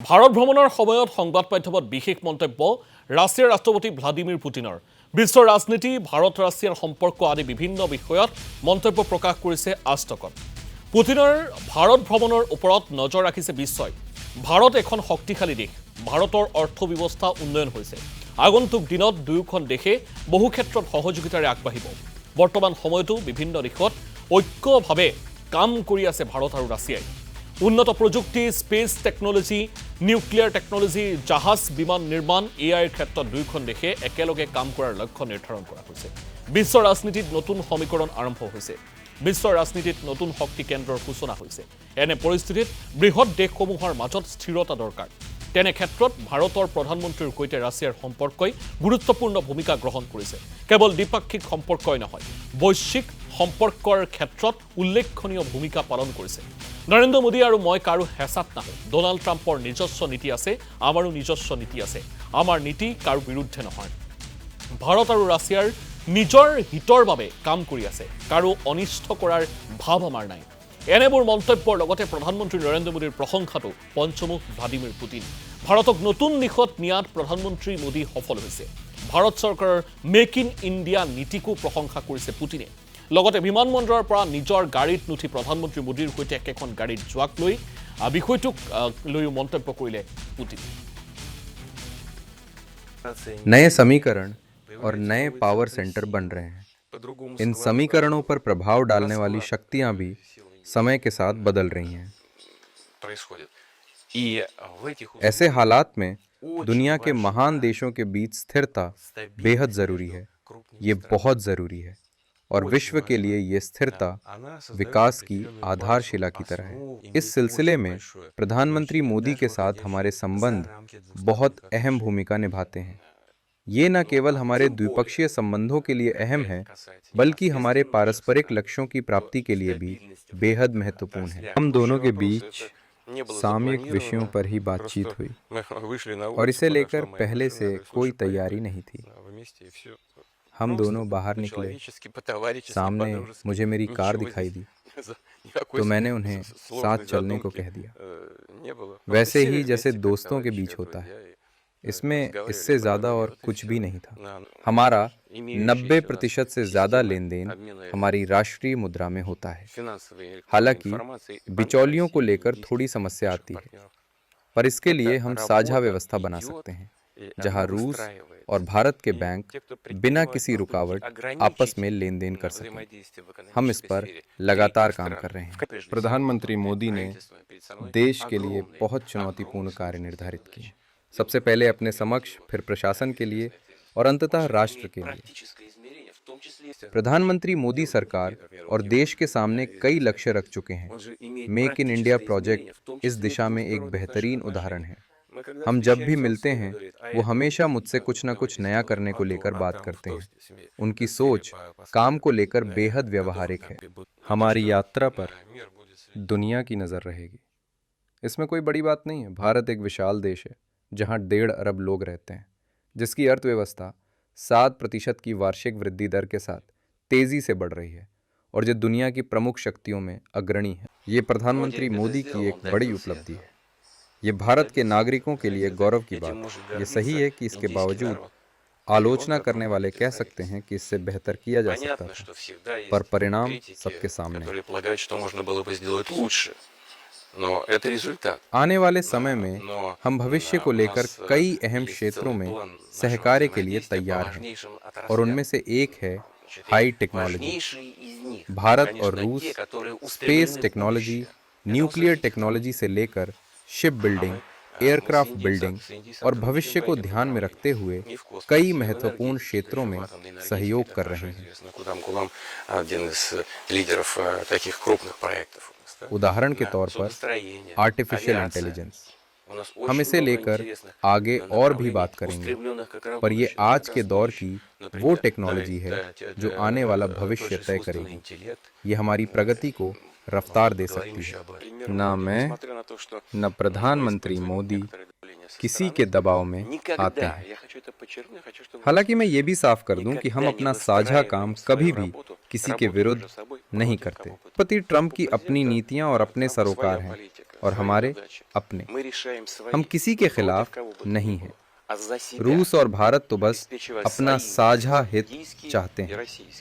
ভাৰত ভ্ৰমণৰ সময়ত সংবাদ মাধ্যমত বিশেষ মন্তব্য ৰাছিয়াৰ ৰাষ্ট্ৰপতি ভ্লাদিমিৰ পুটিনৰ বিশ্বৰ ৰাজনীতি ভাৰত ৰাছিয়াৰ সম্পৰ্ক আদি বিভিন্ন বিষয়ত মন্তব্য প্ৰকাশ কৰিছে আজতকত পুটিনৰ ভাৰত ভ্ৰমণৰ ওপৰত নজৰ ৰাখিছে বিশ্বই ভাৰত এখন শক্তিশালী দেশ ভাৰতৰ অৰ্থব্যৱস্থা উন্নয়ন হৈছে আগন্তুক দিনত দুয়োখন দেশে বহু ক্ষেত্ৰত সহযোগিতাৰে আগবাঢ়িব বৰ্তমান সময়তো বিভিন্ন দিশত ঐক্যভাৱে কাম কৰি আছে ভাৰত আৰু ৰাছিয়াই উন্নত প্ৰযুক্তি স্পেস টেকনলজি নিউক্লিয়াৰ টেকনলজি জাহাজ বিমান নিৰ্মাণ এআইৰ ক্ষেত্ৰত দুয়োখন দেশে একেলগে কাম কৰাৰ লক্ষ্য নিৰ্ধাৰণ কৰা হৈছে বিশ্ব ৰাজনীতিত নতুন সমীকৰণ আৰম্ভ হৈছে বিশ্ব ৰাজনীতিত নতুন শক্তি কেন্দ্ৰৰ সূচনা হৈছে এনে পৰিস্থিতিত বৃহৎ দেশসমূহৰ মাজত স্থিৰতা দৰকাৰ তেনে ক্ষেত্ৰত ভাৰতৰ প্ৰধানমন্ত্ৰীৰ সৈতে ৰাছিয়াৰ সম্পৰ্কই গুৰুত্বপূৰ্ণ ভূমিকা গ্ৰহণ কৰিছে কেৱল দ্বিপাক্ষিক সম্পৰ্কই নহয় বৈশ্বিক সম্পৰ্কৰ ক্ষেত্ৰত উল্লেখনীয় ভূমিকা পালন কৰিছে নৰেন্দ্ৰ মোদী আৰু মই কাৰো হেঁচাত নাহো ডোনাল্ড ট্ৰাম্পৰ নিজস্ব নীতি আছে আমাৰো নিজস্ব নীতি আছে আমাৰ নীতি কাৰো বিৰুদ্ধে নহয় ভাৰত আৰু ৰাছিয়াৰ নিজৰ হিতৰ বাবে কাম কৰি আছে কাৰো অনিষ্ট কৰাৰ ভাৱ আমাৰ নাই এনেবোৰ মন্তব্যৰ লগতে প্ৰধানমন্ত্ৰী নৰেন্দ্ৰ মোদীৰ প্ৰশংসাটো পঞ্চমুখ ভ্লাদিমিৰ পুটিন ভাৰতক নতুন দিশত নিয়াত প্ৰধানমন্ত্ৰী মোদী সফল হৈছে ভাৰত চৰকাৰৰ মেক ইন ইণ্ডিয়া নীতিকো প্ৰশংসা কৰিছে পুটিনে লগতে বিমানবন্দৰৰ পৰা নিজৰ গাড়ীত নুঠি প্ৰধানমন্ত্ৰী মোদীৰ সৈতে একেখন গাড়ীত যোৱাক লৈ বিষয়টোক লৈও মন্তব্য কৰিলে পুটিন नए समीकरण और नए पावर सेंटर बन रहे हैं इन समीकरणों पर प्रभाव डालने वाली शक्तियां भी समय के साथ बदल रही हैं ऐसे हालात में दुनिया के महान देशों के बीच स्थिरता बेहद जरूरी है ये बहुत जरूरी है और विश्व के लिए ये स्थिरता विकास की आधारशिला की तरह है इस सिलसिले में प्रधानमंत्री मोदी के साथ हमारे संबंध बहुत अहम भूमिका निभाते हैं ये न केवल हमारे द्विपक्षीय संबंधों के लिए अहम है बल्कि हमारे पारस्परिक लक्ष्यों की प्राप्ति के लिए भी बेहद महत्वपूर्ण है हम दोनों के बीच सामयिक विषयों पर ही बातचीत हुई और इसे लेकर पहले से कोई तैयारी नहीं थी हम दोनों बाहर निकले सामने मुझे मेरी कार दिखाई दी तो मैंने उन्हें साथ चलने को कह दिया वैसे ही जैसे दोस्तों के बीच होता है इसमें इससे ज्यादा और कुछ भी नहीं था हमारा 90% से ज्यादा लेन देन हमारी राष्ट्रीय मुद्रा में होता है हालांकि बिचौलियों को लेकर थोड़ी समस्या आती है पर इसके लिए हम साझा व्यवस्था बना सकते हैं जहां रूस और भारत के बैंक बिना किसी रुकावट आपस में लेन देन कर सकें हम इस पर लगातार काम कर रहे हैं प्रधानमंत्री मोदी ने देश के लिए बहुत चुनौतीपूर्ण कार्य निर्धारित किए सबसे पहले अपने समक्ष फिर प्रशासन के लिए और अंततः राष्ट्र के लिए प्रधानमंत्री मोदी सरकार और देश के सामने कई लक्ष्य रख चुके हैं मेक इन इंडिया प्रोजेक्ट इस दिशा में एक बेहतरीन उदाहरण है हम जब भी मिलते हैं वो हमेशा मुझसे कुछ न कुछ नया करने को लेकर बात करते हैं उनकी सोच काम को लेकर बेहद व्यवहारिक है हमारी यात्रा पर दुनिया की नजर रहेगी इसमें कोई बड़ी बात नहीं है भारत एक विशाल देश है जहां 1.5 अरब लोग रहते हैं जिसकी अर्थव्यवस्था 7% की वार्षिक वृद्धि दर के साथ तेजी से बढ़ रही है और जो दुनिया की प्रमुख शक्तियों में अग्रणी है ये प्रधानमंत्री मोदी की एक बड़ी उपलब्धि है ये भारत के नागरिकों के लिए गौरव की बात है ये सही है कि इसके बावजूद आलोचना करने वाले कह सकते हैं कि इससे बेहतर किया जा सकता था पर परिणाम सबके सामने आने वाले समय में हम भविष्य को लेकर कई अहम क्षेत्रों में सहकार्य के लिए तैयार हैं और उनमें से एक है हाई टेक्नोलॉजी भारत और रूस स्पेस टेक्नोलॉजी न्यूक्लियर टेक्नोलॉजी से लेकर शिप बिल्डिंग एयरक्राफ्ट बिल्डिंग और भविष्य को ध्यान में रखते हुए कई महत्वपूर्ण क्षेत्रों में सहयोग कर रहे हैं उदाहरण के तौर पर आर्टिफिशियल इंटेलिजेंस हम इसे लेकर आगे और भी बात करेंगे पर ये आज के दौर की वो टेक्नोलॉजी है जो आने वाला भविष्य तय करेगी ये हमारी प्रगति को रफ्तार दे सकती है न मैं न प्रधानमंत्री मोदी किसी के दबाव में आते हैं हालांकि मैं ये भी साफ कर दूं कि हम अपना साझा काम कभी भी किसी के विरुद्ध नहीं करते राष्ट्रपति ट्रंप की अपनी नीतियां और अपने सरोकार हैं और हमारे अपने। हम किसी के खिलाफ नहीं हैं। रूस और भारत तो बस अपना साझा हित चाहते हैं।